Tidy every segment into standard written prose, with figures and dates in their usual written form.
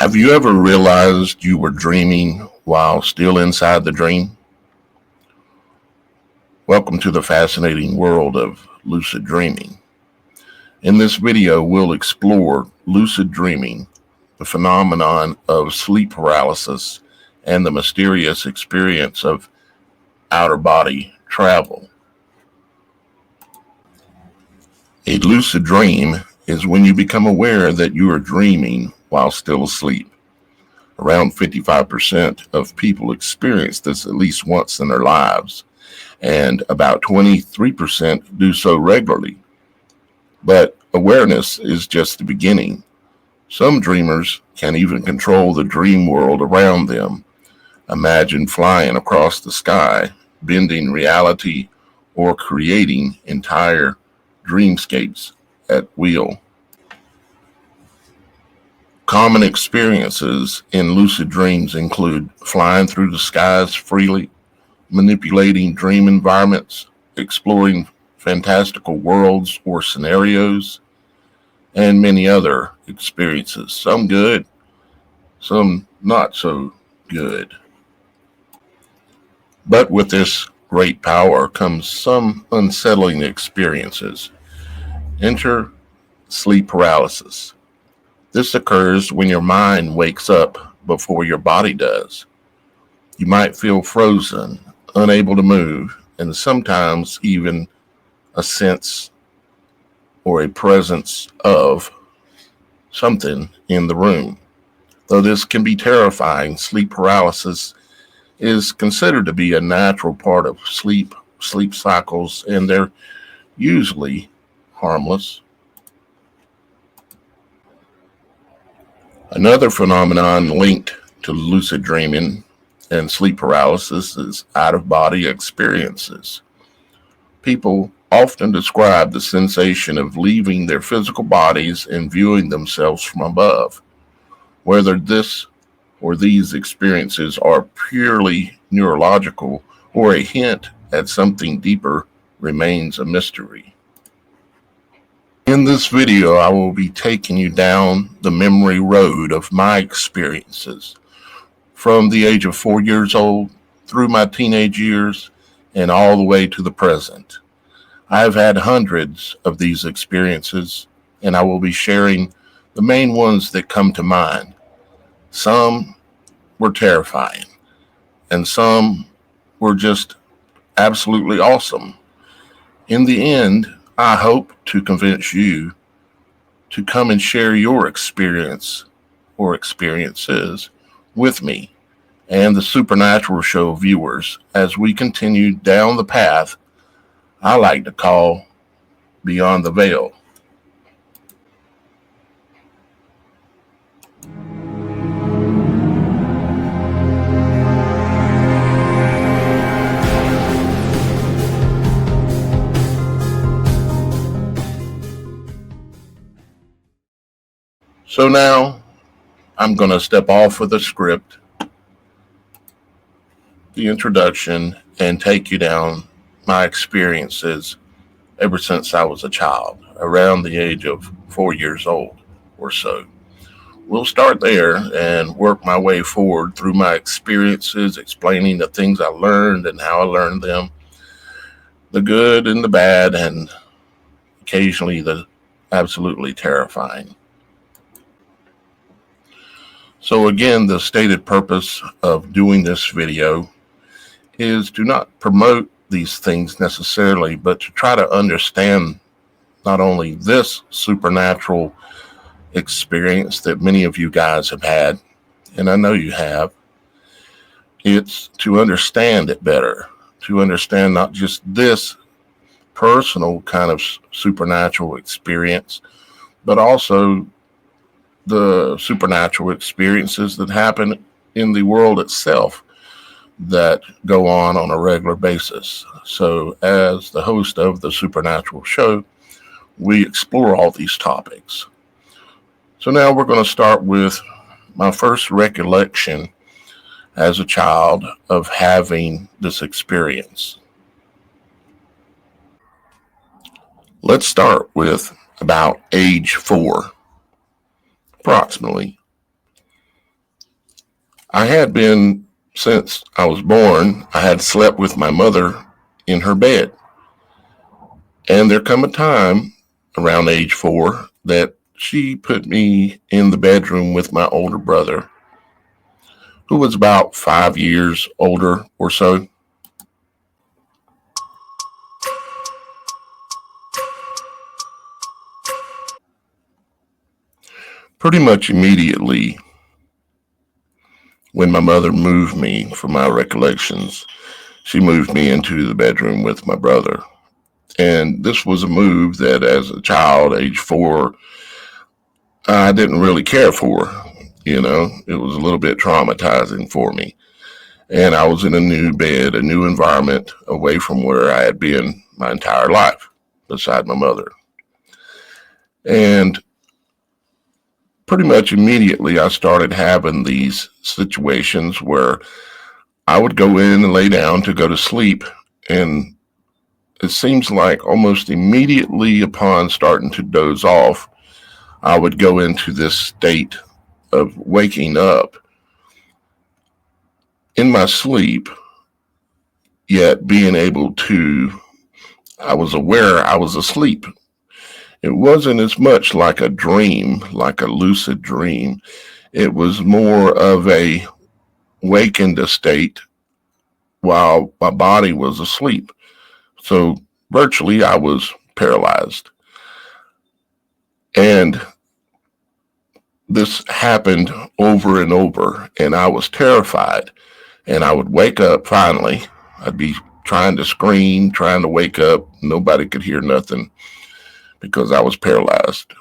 Have you ever realized you were dreaming while still inside the dream? Welcome to the fascinating world of lucid dreaming. In this video, we'll explore lucid dreaming, the phenomenon of sleep paralysis, and the mysterious experience of outer body travel. A lucid dream is when you become aware that you are dreaming while still asleep. Around 55% of people experience this at least once in their lives, and about 23% do so regularly. But awareness is just the beginning. Some dreamers can even control the dream world around them. Imagine flying across the sky, bending reality, or creating entire dreamscapes at will. Common experiences in lucid dreams include flying through the skies freely, manipulating dream environments, exploring fantastical worlds or scenarios, and many other experiences, some good, some not so good. But with this great power comes some unsettling experiences. Enter sleep paralysis. This occurs when your mind wakes up before your body does. You might feel frozen, unable to move, and sometimes even a sense or a presence of something in the room. Though this can be terrifying, sleep paralysis is considered to be a natural part of sleep cycles, and they're usually harmless. Another phenomenon linked to lucid dreaming and sleep paralysis is out-of-body experiences. People often describe the sensation of leaving their physical bodies and viewing themselves from above. Whether this or these experiences are purely neurological or a hint at something deeper remains a mystery. In this video, I will be taking you down the memory road of my experiences from the age of 4 years old through my teenage years and all the way to the present. I've had hundreds of these experiences, and I will be sharing the main ones that come to mind. Some were terrifying, and some were just absolutely awesome. In the end, I hope to convince you to come and share your experience or experiences with me and the Supernatural Show viewers as we continue down the path I like to call Beyond the Veil. So now I'm going to step off of the script, the introduction, and take you down my experiences ever since I was a child, around the age of 4 years old or so. We'll start there and work my way forward through my experiences, explaining the things I learned and how I learned them, the good and the bad, and occasionally the absolutely terrifying. So again, the stated purpose of doing this video is to not promote these things necessarily, but to try to understand not only this supernatural experience that many of you guys have had, and I know you have, it's to understand it better, to understand not just this personal kind of supernatural experience, but also the supernatural experiences that happen in the world itself that go on a regular basis. So as the host of the Supernatural Show, we explore all these topics. So now we're going to start with my first recollection as a child of having this experience. Let's start with about age 4, approximately. I had been, since I was born, I had slept with my mother in her bed. And there come a time around age 4 that she put me in the bedroom with my older brother, who was about 5 years older or so. Pretty much immediately, when my mother moved me, from my recollections, she moved me into the bedroom with my brother. And this was a move that, as a child, age 4, I didn't really care for. It was a little bit traumatizing for me. And I was in a new bed, a new environment, away from where I had been my entire life, beside my mother. And pretty much immediately, I started having these situations where I would go in and lay down to go to sleep. And it seems like almost immediately upon starting to doze off, I would go into this state of waking up in my sleep, yet being able to, I was aware I was asleep. It wasn't as much like a dream, like a lucid dream. It was more of a wakened state while my body was asleep. So virtually I was paralyzed. And this happened over and over, and I was terrified. And I would wake up finally. I'd be trying to scream, trying to wake up. Nobody could hear nothing because I was paralyzed.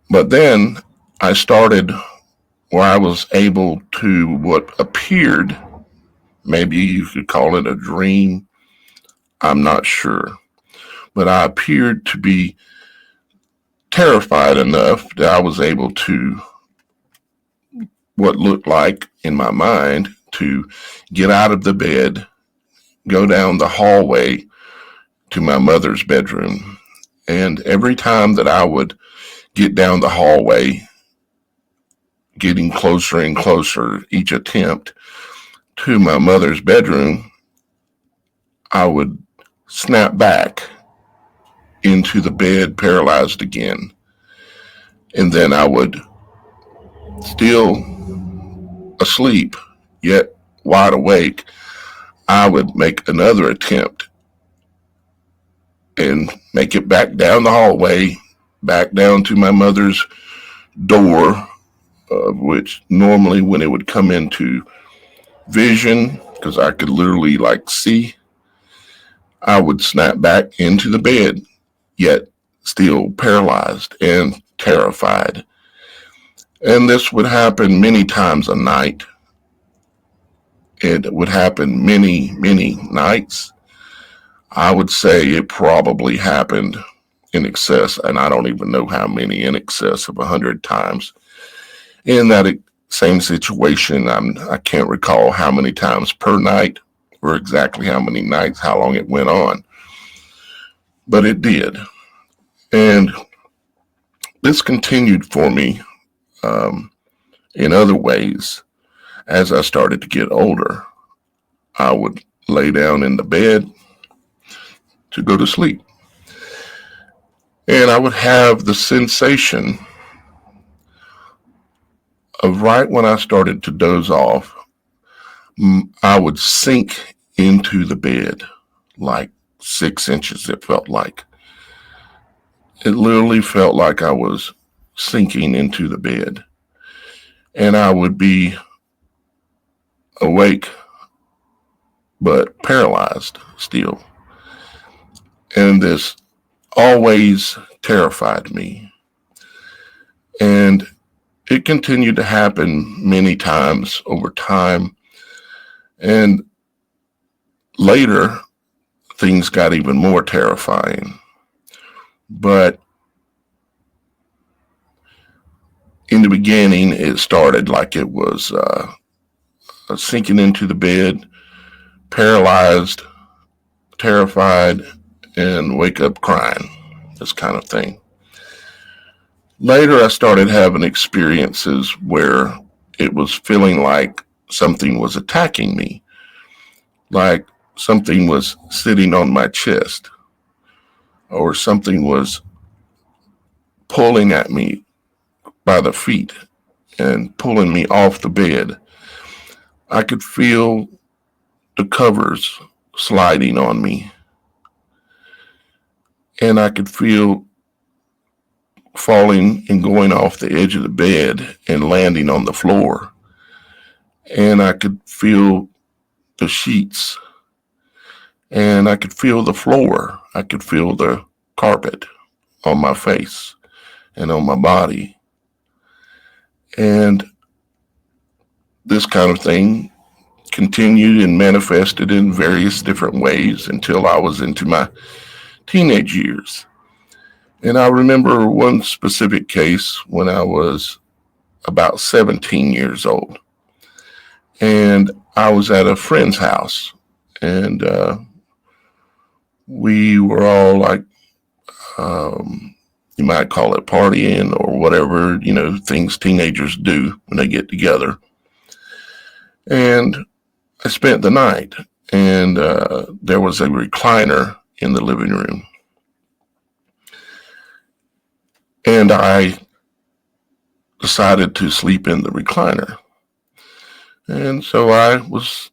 But then I started where I was able to, what appeared, maybe you could call it a dream, I'm not sure. But I appeared to be terrified enough that I was able to, what looked like in my mind, to get out of the bed, go down the hallway to my mother's bedroom. And every time that I would get down the hallway, getting closer and closer each attempt to my mother's bedroom, I would snap back into the bed, paralyzed again. And then I would, still asleep, yet wide awake, I would make another attempt and make it back down the hallway, back down to my mother's door, which normally when it would come into vision, because I could literally see, I would snap back into the bed, yet still paralyzed and terrified. And this would happen many times a night. It would happen many, many nights. I would say it probably happened in excess, and I don't even know how many, in excess of 100 times. In that same situation, I can't recall how many times per night or exactly how many nights, how long it went on. But it did. And this continued for me in other ways. As I started to get older, I would lay down in the bed to go to sleep. And I would have the sensation of, right when I started to doze off, I would sink into the bed like 6 inches, it felt like. It literally felt like I was sinking into the bed. And I would be awake, but paralyzed still. And this always terrified me. And it continued to happen many times over time. And later, things got even more terrifying. But in the beginning, it started like it was sinking into the bed, paralyzed, terrified, and wake up crying, this kind of thing. Later, I started having experiences where it was feeling like something was attacking me, like something was sitting on my chest, or something was pulling at me by the feet and pulling me off the bed. I could feel the covers sliding on me, and I could feel falling and going off the edge of the bed and landing on the floor. And I could feel the sheets, and I could feel the floor. I could feel the carpet on my face and on my body. And this kind of thing continued and manifested in various different ways until I was into my teenage years. And I remember one specific case when I was about 17 years old. And I was at a friend's house, and we were all like, you might call it partying or whatever, things teenagers do when they get together. And I spent the night, and there was a recliner in the living room. And I decided to sleep in the recliner. And so I was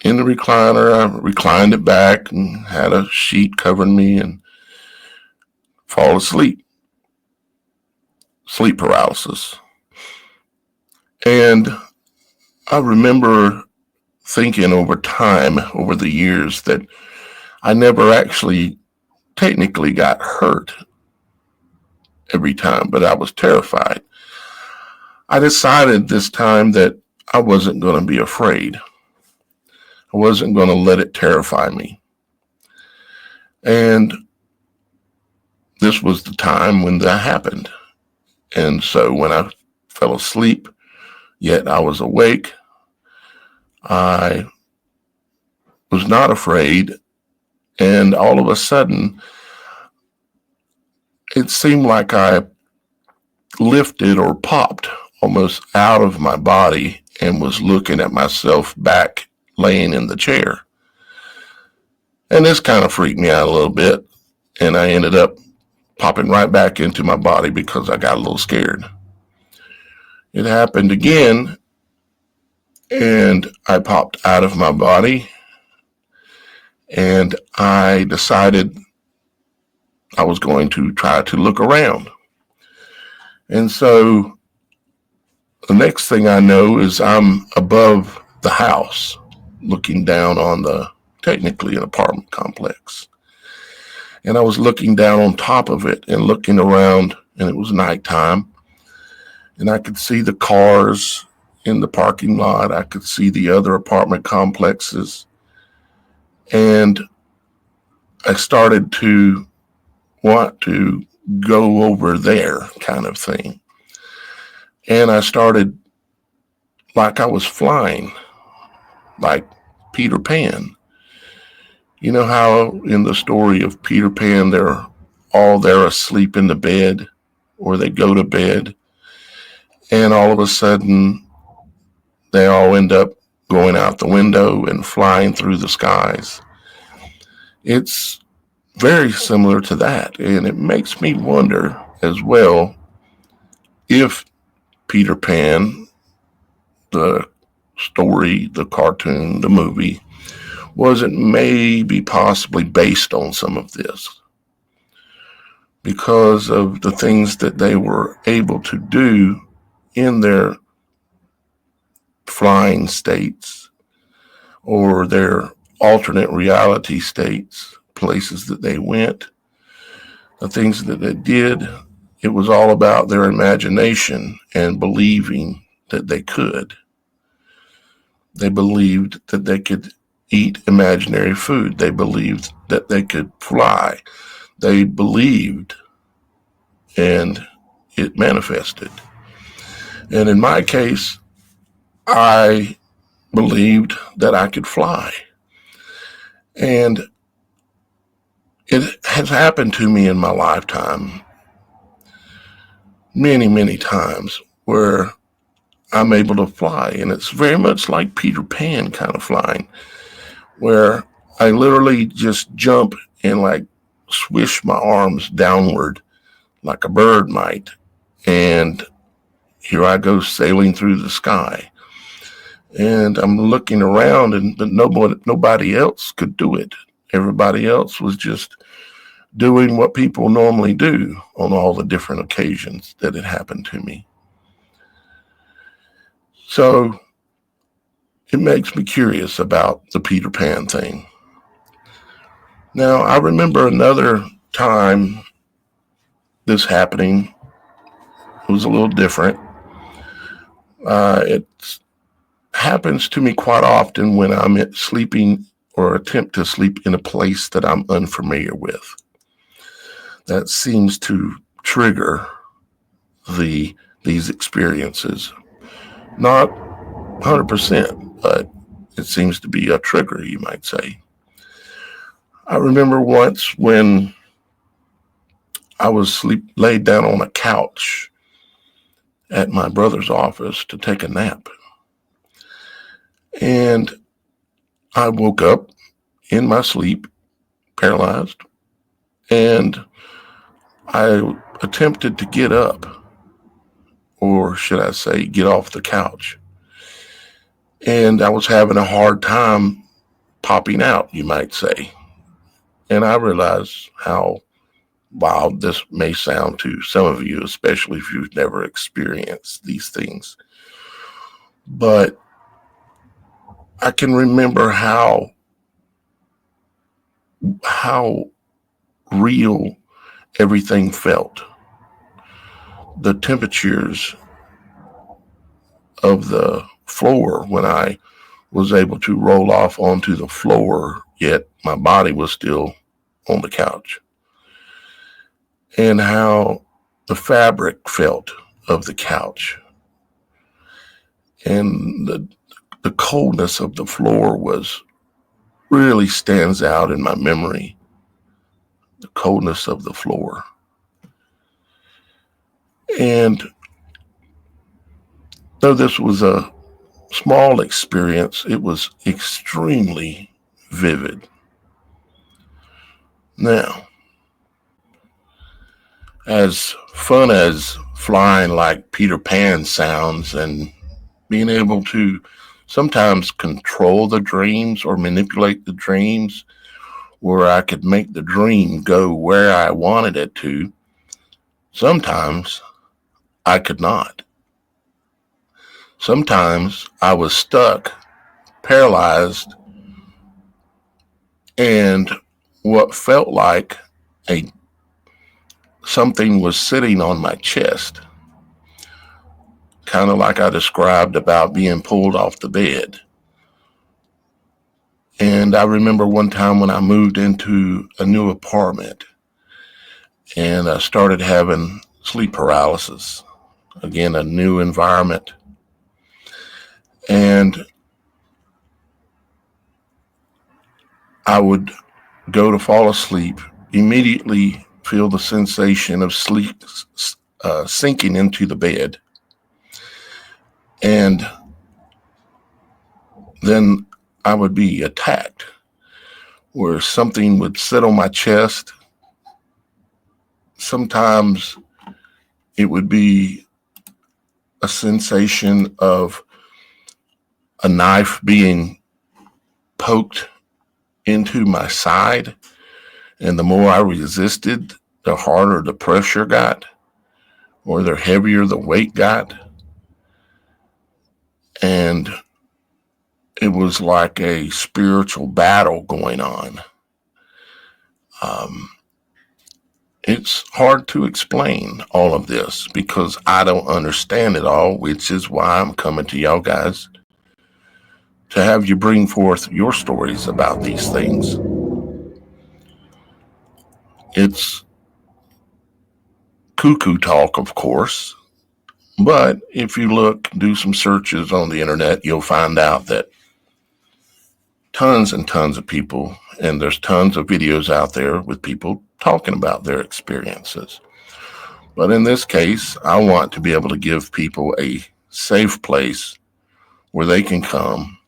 in the recliner. I reclined it back and had a sheet covering me and fall asleep. Sleep paralysis. And I remember thinking over time, over the years, that I never actually technically got hurt every time, but I was terrified. I decided this time that I wasn't going to be afraid. I wasn't going to let it terrify me. And this was the time when that happened. And so when I fell asleep, yet I was awake, I was not afraid. And all of a sudden, it seemed like I lifted or popped almost out of my body and was looking at myself back laying in the chair. And this kind of freaked me out a little bit. And I ended up popping right back into my body because I got a little scared. It happened again, and I popped out of my body, and I decided I was going to try to look around. And so the next thing I know is I'm above the house, looking down on technically an apartment complex. And I was looking down on top of it and looking around, and it was nighttime. And I could see the cars in the parking lot. I could see the other apartment complexes. And I started to want to go over there, kind of thing. And I started like I was flying, like Peter Pan. You know how in the story of Peter Pan, they're all there asleep in the bed, or they go to bed, and all of a sudden they all end up going out the window and flying through the skies. It's very similar to that, and it makes me wonder as well if Peter Pan, the story, the cartoon, the movie, wasn't maybe possibly based on some of this, because of the things that they were able to do in their flying states or their alternate reality states, places that they went, the things that they did. It was all about their imagination and believing that they could. They believed that they could eat imaginary food. They believed that they could fly. They believed, and it manifested. And in my case, I believed that I could fly. And it has happened to me in my lifetime many, many times where I'm able to fly. And it's very much like Peter Pan kind of flying, where I literally just jump and like swish my arms downward like a bird might. And here I go sailing through the sky. And I'm looking around, but nobody else could do it. Everybody else was just doing what people normally do on all the different occasions that it happened to me. So it makes me curious about the Peter Pan thing. Now, I remember another time this happening. It was a little different. It happens to me quite often when I'm sleeping or attempt to sleep in a place that I'm unfamiliar with. That seems to trigger these experiences. Not 100%, but it seems to be a trigger, you might say. I remember once when I was laid down on a couch at my brother's office to take a nap. And I woke up in my sleep, paralyzed, and I attempted to get up, or should I say, get off the couch. And I was having a hard time popping out, you might say. And I realized how wild this may sound to some of you, especially if you've never experienced these things. But I can remember how real everything felt. The temperatures of the floor when I was able to roll off onto the floor, yet my body was still on the couch. And how the fabric felt of the couch. And the coldness of the floor really stands out in my memory. The coldness of the floor. And though this was a small experience, it was extremely vivid. Now, as fun as flying like Peter Pan sounds and being able to sometimes control the dreams or manipulate the dreams where I could make the dream go where I wanted it to, sometimes I could not. Sometimes I was stuck, paralyzed, and what felt like something was sitting on my chest, kind of like I described about being pulled off the bed. And I remember one time when I moved into a new apartment and I started having sleep paralysis. Again, a new environment. And I would go to fall asleep, immediately feel the sensation of sleep sinking into the bed. And then I would be attacked, where something would sit on my chest. Sometimes it would be a sensation of a knife being poked into my side. And the more I resisted, the harder the pressure got, or the heavier the weight got. And it was like a spiritual battle going on. It's hard to explain all of this because I don't understand it all, which is why I'm coming to y'all guys to have you bring forth your stories about these things. It's cuckoo talk, of course, but if you do some searches on the internet, you'll find out that tons and tons of people, and there's tons of videos out there with people talking about their experiences. But in this case, I want to be able to give people a safe place where they can come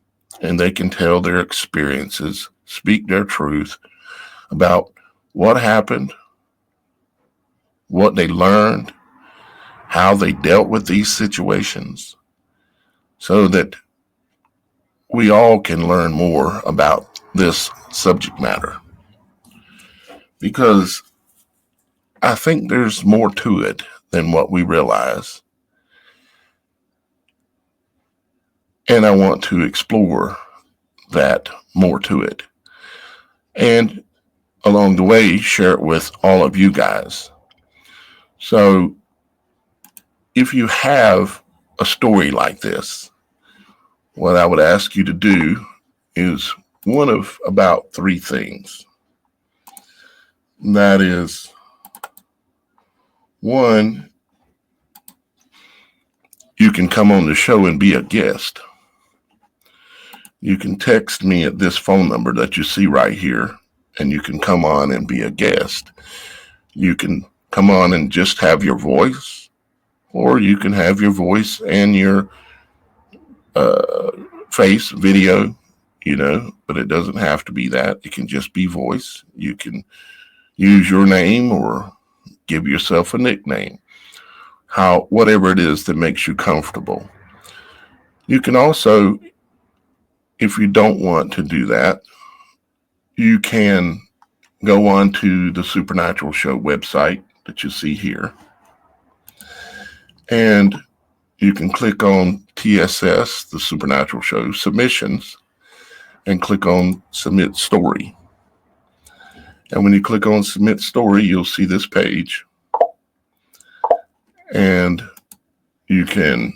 and they can tell their experiences, speak their truth about what happened, what they learned, how they dealt with these situations, so that we all can learn more about this subject matter. Because I think there's more to it than what we realize. And I want to explore that more to it. And along the way, share it with all of you guys. So if you have a story like this, what I would ask you to do is one of about three things. And that is, one, you can come on the show and be a guest. You can text me at this phone number that you see right here, and you can come on and be a guest. You can come on and just have your voice, or you can have your voice and your face, video, but it doesn't have to be that. It can just be voice. You can use your name or give yourself a nickname, whatever it is that makes you comfortable. You can also, if you don't want to do that, you can go on to the Supernatural Show website that you see here, and you can click on TSS, the Supernatural Show submissions, and click on Submit Story. And when you click on Submit Story, you'll see this page, and you can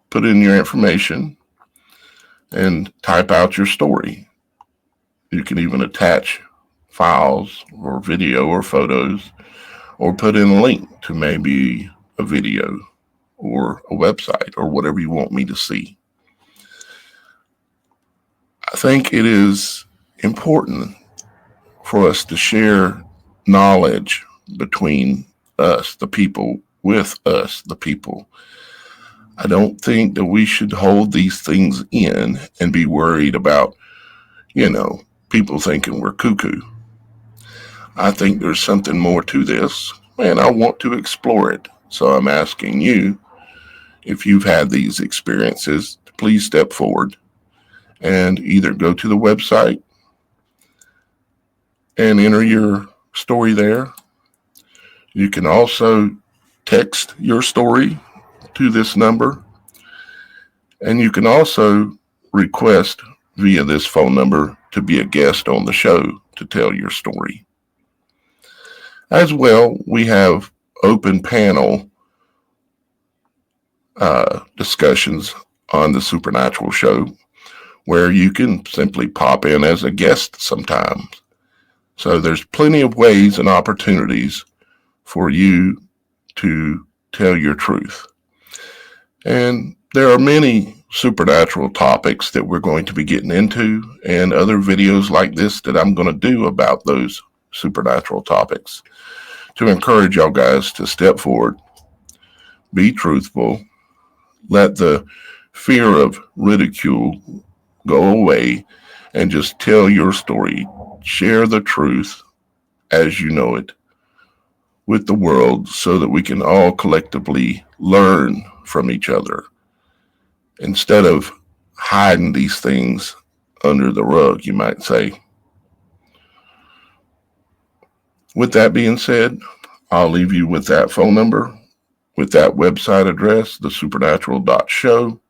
put in your information and type out your story. You can even attach files or video or photos, or put in a link to maybe a video or a website or whatever you want me to see. I think it is important for us to share knowledge between us, the people, with us, the people. I don't think that we should hold these things in and be worried about, people thinking we're cuckoo. I think there's something more to this, and I want to explore it. So I'm asking you, if you've had these experiences, please step forward and either go to the website and enter your story there. You can also text your story to this number, and you can also request via this phone number to be a guest on the show to tell your story. As well, we have open panel discussions on the Supernatural Show, where you can simply pop in as a guest sometimes. So there's plenty of ways and opportunities for you to tell your truth. And there are many supernatural topics that we're going to be getting into, and other videos like this that I'm going to do about those supernatural topics, to encourage y'all guys to step forward, be truthful, let the fear of ridicule go away, and just tell your story. Share the truth as you know it with the world, so that we can all collectively learn from each other, instead of hiding these things under the rug, you might say. With that being said, I'll leave you with that phone number, with that website address, TheSupernatural.Show,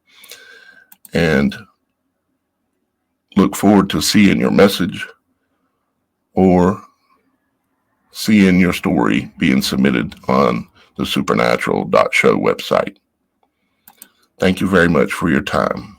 and look forward to seeing your message or seeing your story being submitted on the TheSupernatural.Show website. Thank you very much for your time.